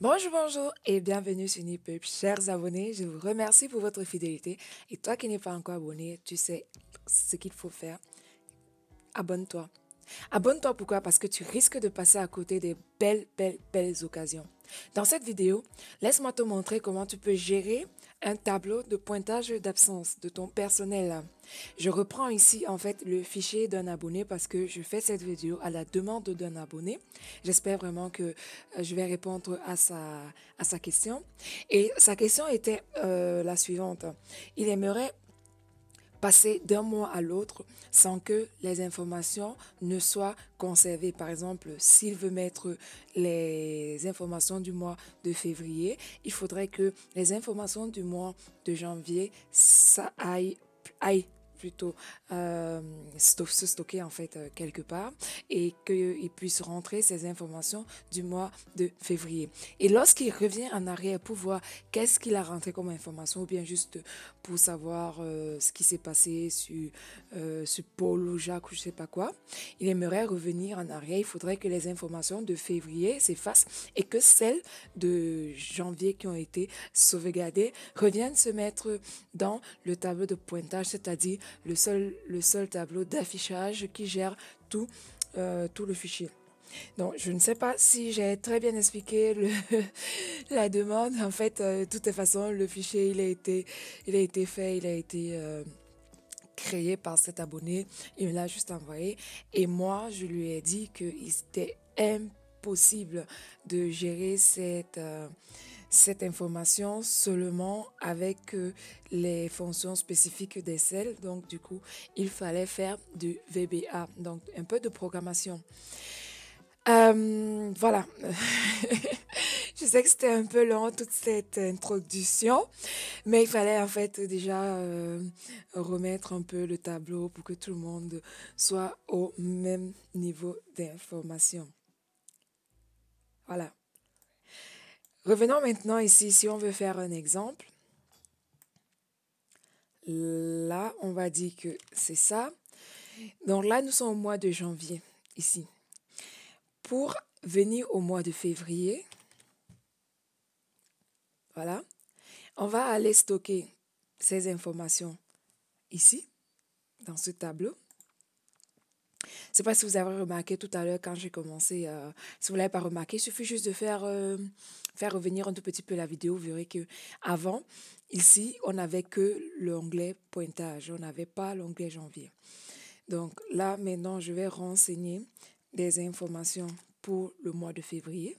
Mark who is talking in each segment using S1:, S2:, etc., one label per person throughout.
S1: Bonjour, bonjour et bienvenue sur Nipep. Chers abonnés, je vous remercie pour votre fidélité. Et toi qui n'es pas encore abonné, tu sais ce qu'il faut faire. Abonne-toi. Abonne-toi pourquoi? Parce que tu risques de passer à côté des belles occasions. Dans cette vidéo, laisse-moi te montrer comment tu peux gérer un tableau de pointage d'absence de ton personnel. Je reprends ici en fait le fichier d'un abonné parce que je fais cette vidéo à la demande d'un abonné. J'espère vraiment que je vais répondre à sa question. Et sa question était la suivante. Il aimerait passer d'un mois à l'autre sans que les informations ne soient conservées. Par exemple, s'il veut mettre les informations du mois de février, il faudrait que les informations du mois de janvier, ça aille plutôt se stocker en fait quelque part et qu'il puisse rentrer ces informations du mois de février. Et lorsqu'il revient en arrière pour voir qu'est-ce qu'il a rentré comme information ou bien juste pour savoir ce qui s'est passé sur Paul ou Jacques ou je sais pas quoi, il aimerait revenir en arrière. Il faudrait que les informations de février s'effacent et que celles de janvier qui ont été sauvegardées reviennent se mettre dans le tableau de pointage, c'est-à-dire le seul tableau d'affichage qui gère tout le fichier. Donc, je ne sais pas si j'ai très bien expliqué la demande. En fait, de toute façon, le fichier, il a été fait, il a été créé par cet abonné. Il me l'a juste envoyé. Et moi, je lui ai dit qu'il était impossible de gérer cette information seulement avec les fonctions spécifiques d'Excel. Donc, du coup, il fallait faire du VBA, donc un peu de programmation. Voilà. Je sais que c'était un peu long, toute cette introduction, mais il fallait en fait déjà remettre un peu le tableau pour que tout le monde soit au même niveau d'information. Voilà. Revenons maintenant ici, si on veut faire un exemple. Là, on va dire que c'est ça. Donc là, nous sommes au mois de janvier, ici. Pour venir au mois de février, voilà, on va aller stocker ces informations ici, dans ce tableau. Je ne sais pas si vous avez remarqué tout à l'heure quand j'ai commencé, si vous ne l'avez pas remarqué, il suffit juste de faire revenir un tout petit peu la vidéo. Vous verrez que avant, ici, on n'avait que l'onglet pointage, on n'avait pas l'onglet janvier. Donc là, maintenant, je vais renseigner des informations pour le mois de février.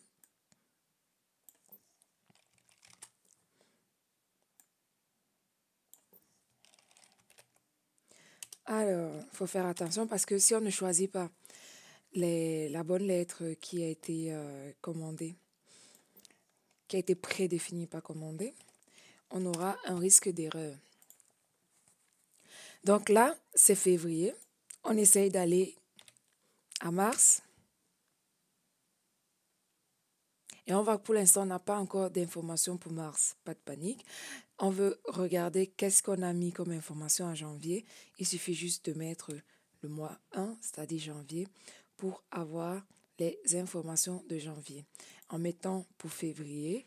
S1: Alors, il faut faire attention parce que si on ne choisit pas la bonne lettre qui a été commandée, qui a été prédéfinie, pas commandée, on aura un risque d'erreur. Donc là, c'est février. On essaye d'aller à mars. Et on va, pour l'instant, on n'a pas encore d'informations pour mars. Pas de panique. On veut regarder qu'est-ce qu'on a mis comme information en janvier. Il suffit juste de mettre le mois 1, c'est-à-dire janvier, pour avoir les informations de janvier. En mettant pour février,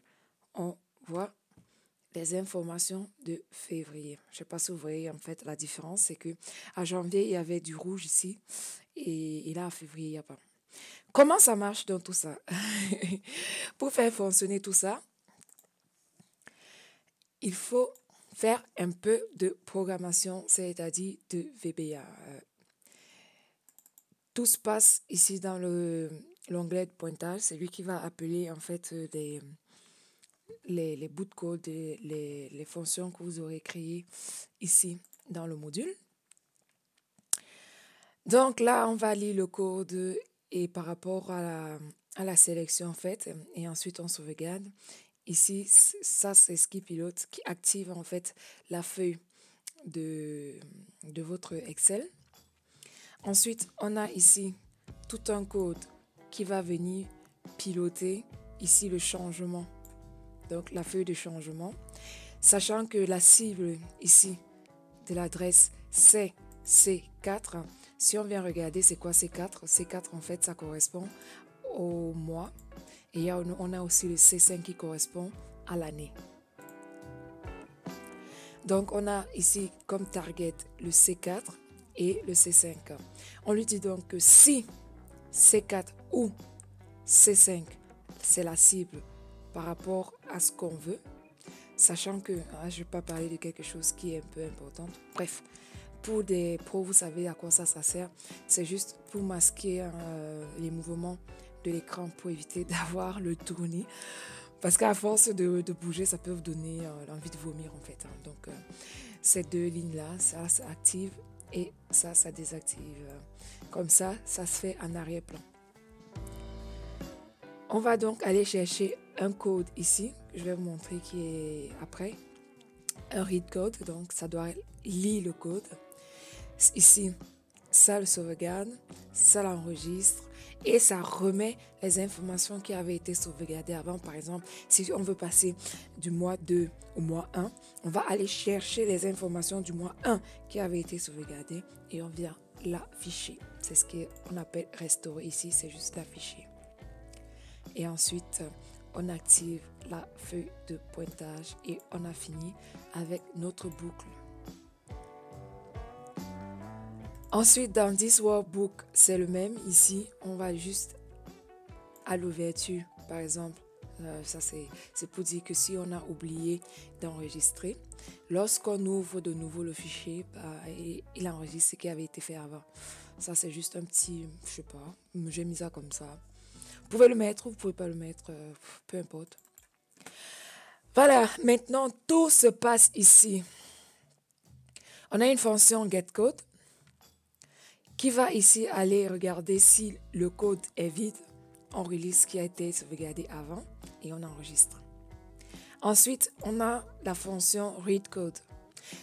S1: on voit les informations de février. Je ne sais pas si vous voyez en fait la différence, c'est que à janvier, il y avait du rouge ici et là, à février, il n'y a pas. Comment ça marche dans tout ça? Pour faire fonctionner tout ça, il faut faire un peu de programmation, c'est-à-dire de VBA. Tout se passe ici dans l'onglet de pointage. C'est lui qui va appeler en fait les bouts de code, les fonctions que vous aurez créées ici dans le module. Donc là, on va lire le code et par rapport à la sélection en fait, et ensuite on sauvegarde. Ici, ça c'est ce qui pilote, qui active en fait la feuille de votre Excel. Ensuite, on a ici tout un code qui va venir piloter ici le changement, donc la feuille de changement, sachant que la cible ici de l'adresse c'est C4. Si on vient regarder c'est quoi C4, C4 en fait ça correspond au mois Et on a aussi le C5 qui correspond à l'année. Donc, on a ici comme target le C4 et le C5. On lui dit donc que si C4 ou C5, c'est la cible par rapport à ce qu'on veut, sachant que, je ne vais pas parler de quelque chose qui est un peu important. Bref, pour des pros, vous savez à quoi ça sert. C'est juste pour masquer les mouvements de l'écran pour éviter d'avoir le tournis. Parce qu'à force de bouger, ça peut vous donner l'envie de vomir en fait. Donc, ces deux lignes-là, ça active et ça désactive. Comme ça se fait en arrière-plan. On va donc aller chercher un code ici. Je vais vous montrer qui est après. Un read code, donc ça doit lire le code. Ici, ça le sauvegarde, ça l'enregistre et ça remet les informations qui avaient été sauvegardées avant. Par exemple, si on veut passer du mois 2 au mois 1, on va aller chercher les informations du mois 1 qui avaient été sauvegardées et on vient l'afficher. C'est ce qu'on appelle restaurer ici, c'est juste l'afficher. Et ensuite, on active la feuille de pointage et on a fini avec notre boucle. Ensuite, dans This Workbook, c'est le même. Ici, on va juste à l'ouverture, par exemple. Ça, c'est pour dire que si on a oublié d'enregistrer, lorsqu'on ouvre de nouveau le fichier, il enregistre ce qui avait été fait avant. Ça, c'est juste un petit, je sais pas, j'ai mis ça comme ça. Vous pouvez le mettre ou vous pouvez pas le mettre, peu importe. Voilà, maintenant, tout se passe ici. On a une fonction getCode qui va ici aller regarder si le code est vide. On relise ce qui a été sauvegardé avant et on enregistre. Ensuite, on a la fonction readCode.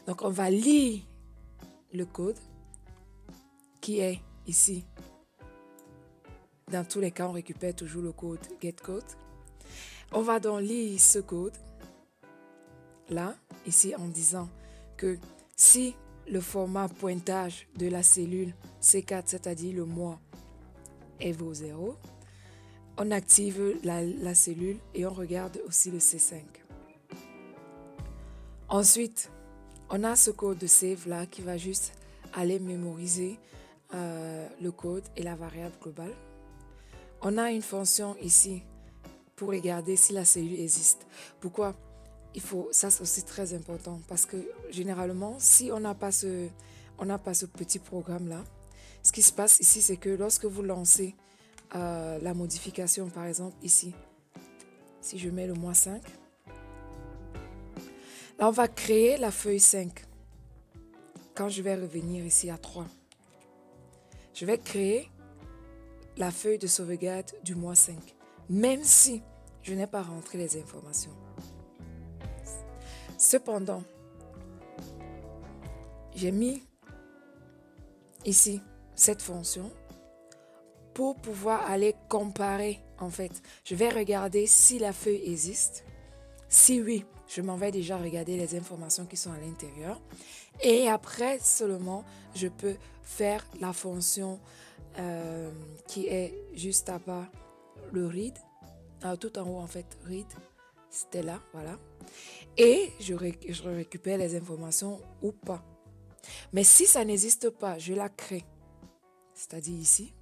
S1: Donc, on va lire le code qui est ici. Dans tous les cas, on récupère toujours le code getCode. On va donc lire ce code là, ici, en disant que si le format pointage de la cellule C4, c'est-à-dire le mois, est vaut 0, on active la cellule et on regarde aussi le C5. Ensuite, on a ce code de save là qui va juste aller mémoriser le code et la variable globale. On a une fonction ici pour regarder si la cellule existe. Pourquoi? Ça c'est aussi très important parce que généralement, si on n'a pas ce petit programme-là, ce qui se passe ici, c'est que lorsque vous lancez la modification, par exemple ici, si je mets le mois 5, là on va créer la feuille 5. Quand je vais revenir ici à 3, je vais créer la feuille de sauvegarde du mois 5, même si je n'ai pas rentré les informations. Cependant, j'ai mis ici cette fonction pour pouvoir aller comparer en fait. Je vais regarder si la feuille existe. Si oui, je m'en vais déjà regarder les informations qui sont à l'intérieur. Et après seulement, je peux faire la fonction qui est juste à bas, le read. Tout en haut en fait, read, c'était là, voilà. Et je récupère les informations ou pas. Mais si ça n'existe pas, je la crée. C'est-à-dire ici,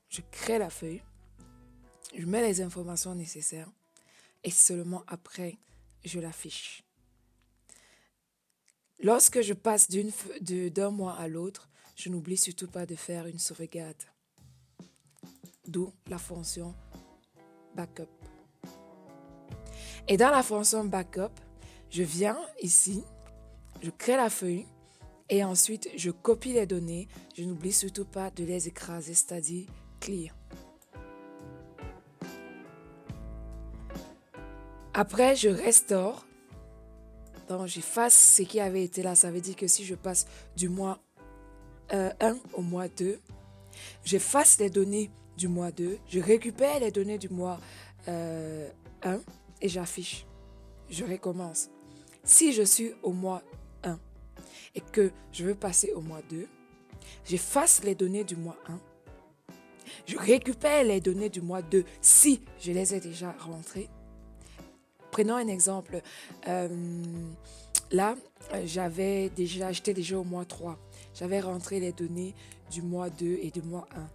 S1: je crée la feuille, je mets les informations nécessaires et seulement après, je l'affiche. Lorsque je passe d'un mois à l'autre, je n'oublie surtout pas de faire une sauvegarde. D'où la fonction backup. Et dans la fonction backup, je viens ici, je crée la feuille et ensuite je copie les données. Je n'oublie surtout pas de les écraser, c'est-à-dire clear. Après, je restaure. Donc, j'efface ce qui avait été là. Ça veut dire que si je passe du mois 1 au mois 2, j'efface les données du mois 2, je récupère les données du mois 1 et j'affiche. Je recommence. Si je suis au mois 1 et que je veux passer au mois 2, j'efface les données du mois 1, je récupère les données du mois 2 si je les ai déjà rentrées. Prenons un exemple. Là, j'étais déjà au mois 3. J'avais rentré les données du mois 2 et du mois 1.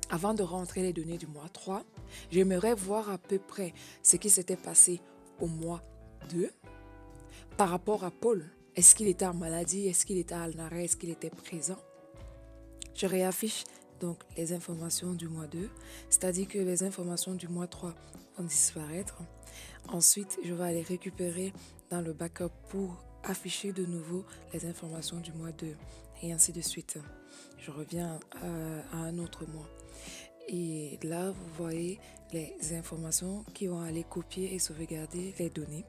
S1: Avant de rentrer les données du mois 3, j'aimerais voir à peu près ce qui s'était passé au mois 2 par rapport à Paul. Est-ce qu'il était en maladie? Est-ce qu'il était à l'arrêt? Est-ce qu'il était présent? Je réaffiche donc les informations du mois 2, c'est-à-dire que les informations du mois 3 vont disparaître. Ensuite, je vais aller récupérer dans le backup pour afficher de nouveau les informations du mois 2 et ainsi de suite. Je reviens à un autre mois. Et là, vous voyez les informations qui vont aller copier et sauvegarder les données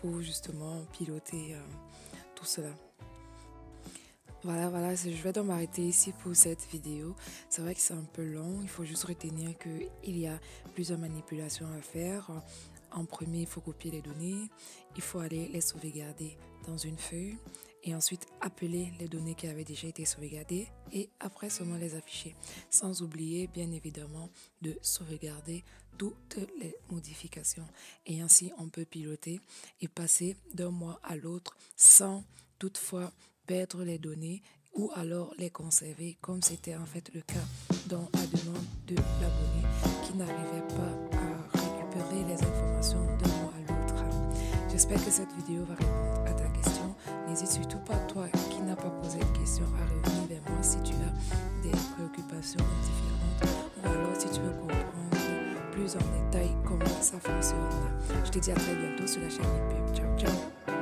S1: pour justement piloter tout cela. Voilà, je vais donc m'arrêter ici pour cette vidéo. C'est vrai que c'est un peu long, il faut juste retenir qu'il y a plusieurs manipulations à faire. En premier, il faut copier les données, il faut aller les sauvegarder dans une feuille et ensuite appeler les données qui avaient déjà été sauvegardées et après seulement les afficher. Sans oublier bien évidemment de sauvegarder toutes les modifications. Et ainsi, on peut piloter et passer d'un mois à l'autre sans toutefois perdre les données ou alors les conserver comme c'était en fait le cas dans la demande de l'abonné qui n'arrivait pas à récupérer les informations d'un mois à l'autre. J'espère que cette vidéo va répondre à ta question. N'hésite surtout pas, toi qui n'as pas posé de question, à revenir vers moi si tu as des préoccupations différentes ou alors si tu veux comprendre plus en détail comment ça fonctionne. Je te dis à très bientôt sur la chaîne YouTube. Ciao, ciao.